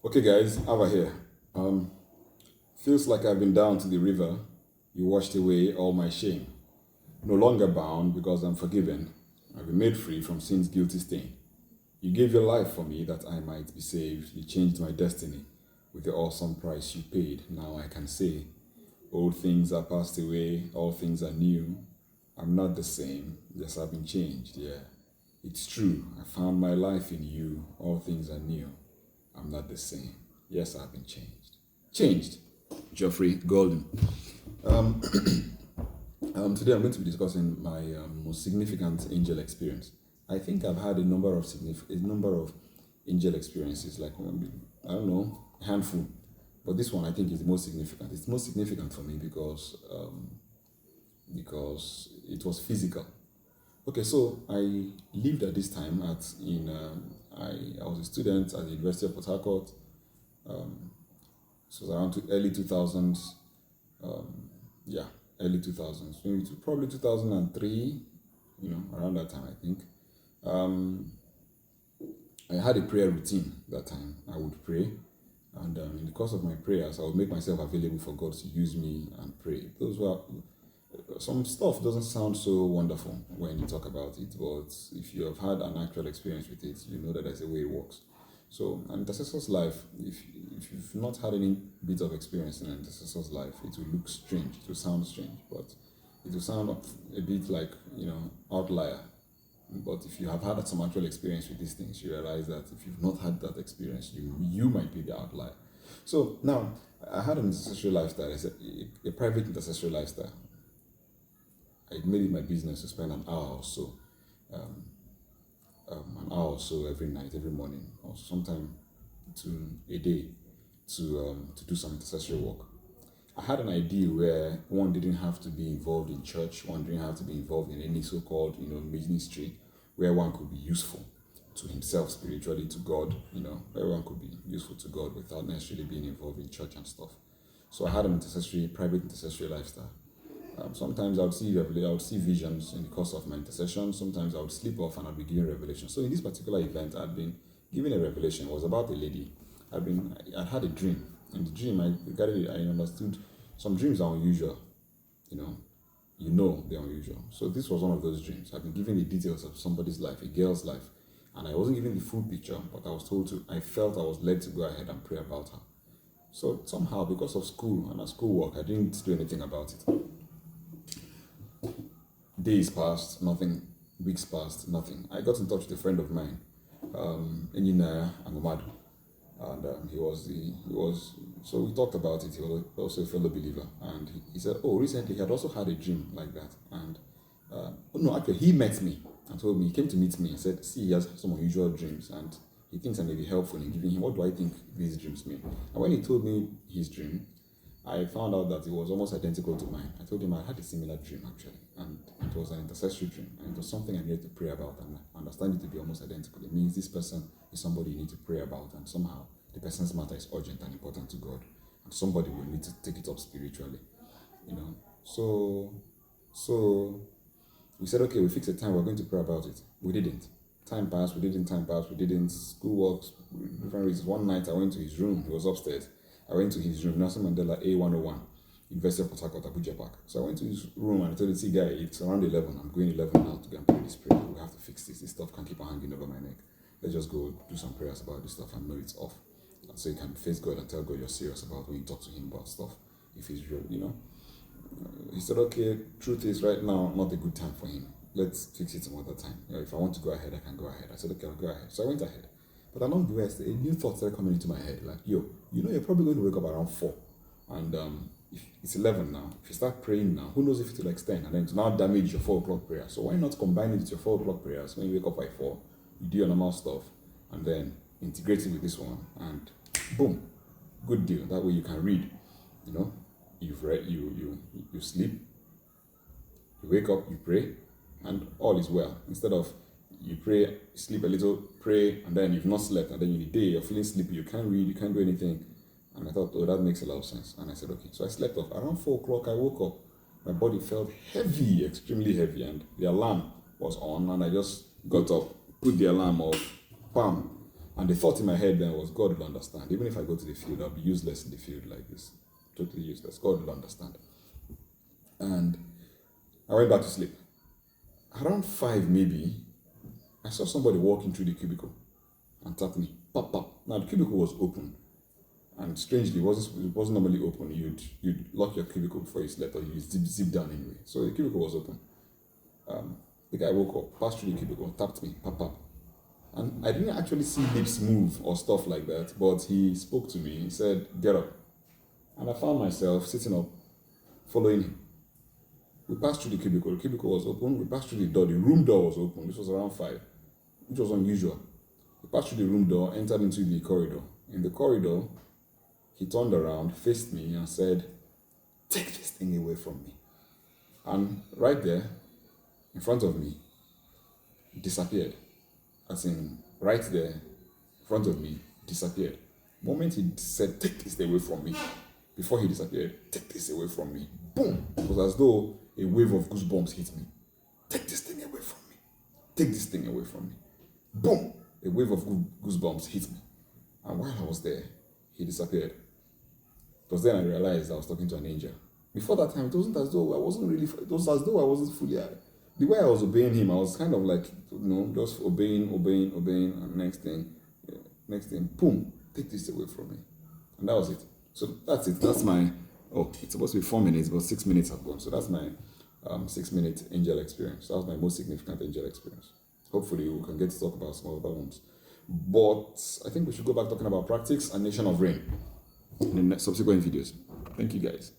Okay, guys, over here. Um, Feels like I've been down to the river. You washed away all my shame. No longer bound because I'm forgiven. I've been made free from sin's guilty stain. You gave your life for me that I might be saved. You changed my destiny with the awesome price you paid. Now I can say, old things are passed away, all things are new. I'm not the same. Yes, I've been changed. Yeah, it's true. I found my life in you. All things are new. I'm not the same. Yes, I've been changed. Changed. Geoffrey Golden. Um, Today I'm going to be discussing my most significant angel experience. I think I've had a number of angel experiences, like I don't know, a handful, but this one I think is the most significant. It's most significant for me because it was physical. Okay, so I lived at this time at in I was a student at the University of Port Harcourt. So it was around early 2000s. Yeah, early 2000s, maybe probably 2003. Around that time I think. Um, I had a prayer routine that time. I would pray, and in the course of my prayers, I would make myself available for God to use me and pray. Those were some stuff doesn't sound so wonderful when you talk about it, but if you have had an actual experience with it, you know that there's a way it works. So, an intercessor's life, if you've not had any bit of experience in an intercessor's life, it will look strange, it will sound strange, but it will sound a bit like, outlier. But if you have had some actual experience with these things, you realize that if you've not had that experience, you might be the outlier. So now, I had an intercessory lifestyle, a private intercessory lifestyle. I made it my business to spend um, an hour or so every night, every morning, or sometime to a day to do some intercessory work. I had an idea where one didn't have to be involved in church, one didn't have to be involved in any so-called, ministry, where one could be useful to himself spiritually, to God, where one could be useful to God without necessarily being involved in church and stuff. So I had an private intercessory lifestyle. Sometimes I would see visions in the course of my intercession. Sometimes I would sleep off and I'd be given revelation. So in this particular event, I'd been given a revelation. It was about a lady. I had a dream. In the dream, I understood some dreams are unusual. They're unusual. So this was one of those dreams. I've been given the details of somebody's life, a girl's life, and I wasn't given the full picture, but I felt I was led to go ahead and pray about her. So somehow, because of school and schoolwork, I didn't do anything about it. Days passed, nothing. Weeks passed, nothing. I got in touch with a friend of mine, Engineer Angomadu, and so we talked about it. He was also a fellow believer, and he said, "Oh, recently he had also had a dream like that." And oh no, actually, he met me and told me he came to meet me and said, "See, he has some unusual dreams, and he thinks I may be helpful in giving him what do I think these dreams mean." And when he told me his dream, I found out that it was almost identical to mine. I told him I had a similar dream actually, and it was an intercessory dream, and it was something I needed to pray about, and I understand it to be almost identical. It means this person is somebody you need to pray about, and somehow the person's matter is urgent and important to God, and somebody will need to take it up spiritually, So, so we said, okay, we fixed a time, we're going to pray about it. We didn't. Time passed, we didn't. School works, different reasons. One night I went to his room, he was upstairs. I went to his room, Nelson Mandela A101, University of Port Harcourt, Abuja Park. So I went to his room and I told him, "See, guy, it's around 11. I'm going 11 now to go and pray this prayer. We have to fix this. This stuff can't keep on hanging over my neck. Let's just go do some prayers about this stuff and know it's off. So you can face God and tell God you're serious about when you talk to him about stuff, if he's real. He said, "Okay, truth is right now, not a good time for him. Let's fix it some other time. If I want to go ahead, I can go ahead." I said, "Okay, I'll go ahead." So I went ahead. But along the way, a new thought started coming into my head, like, you're probably going to wake up around 4. And if it's 11 now. If you start praying now, who knows if it will extend and then to now damage your 4 o'clock prayer. So why not combine it with your 4 o'clock prayers? When you wake up by 4, you do your normal stuff and then integrate it with this one and boom, good deal. That way you can read, you've read, you sleep, you wake up, you pray, and all is well. Instead of you pray, sleep a little, pray, and then you've not slept, and then in the day you're feeling sleepy, you can't read, you can't do anything. And I thought, oh, that makes a lot of sense. And I said, okay. So I slept off. Around 4 o'clock, I woke up. My body felt heavy, extremely heavy, and the alarm was on, and I just got up, put the alarm off, bam, And the thought in my head then was, God will understand. Even if I go to the field, I'll be useless in the field like this. Totally useless. God will understand. And I went back to sleep. Around 5 maybe, I saw somebody walking through the cubicle and tap me. Pop, pop. Now the cubicle was open. And strangely, it wasn't normally open. You'd lock your cubicle before you slept, or you zip down anyway. So the cubicle was open. The guy woke up, passed through the cubicle, tapped me, pop, pop. And I didn't actually see lips move or stuff like that, but he spoke to me. He said, "Get up." And I found myself sitting up, following him. We passed through the cubicle. The cubicle was open. We passed through the door. The room door was open. This was around 5, which was unusual. We passed through the room door, entered into the corridor. In the corridor, he turned around, faced me, and said, "Take this thing away from me." And right there, in front of me, disappeared. As in, right there, in front of me, disappeared. The moment he said, "Take this away from me," before he disappeared, "Take this away from me," boom! It was as though a wave of goosebumps hit me. "Take this thing away from me. Take this thing away from me." Boom! A wave of goosebumps hit me. And while I was there, he disappeared. It was then I realized I was talking to an angel. Before that time, it wasn't as though I wasn't really, it was as though I wasn't fully, the way I was obeying him, I was kind of like, just obeying, and next thing, boom, take this away from me. And that was it. So that's it. That's my, it's supposed to be 4 minutes, but 6 minutes have gone. So that's my 6-minute angel experience. That was my most significant angel experience. Hopefully we can get to talk about some other ones. But I think we should go back talking about practice and Nation of Rain in the subsequent videos. Thank you guys.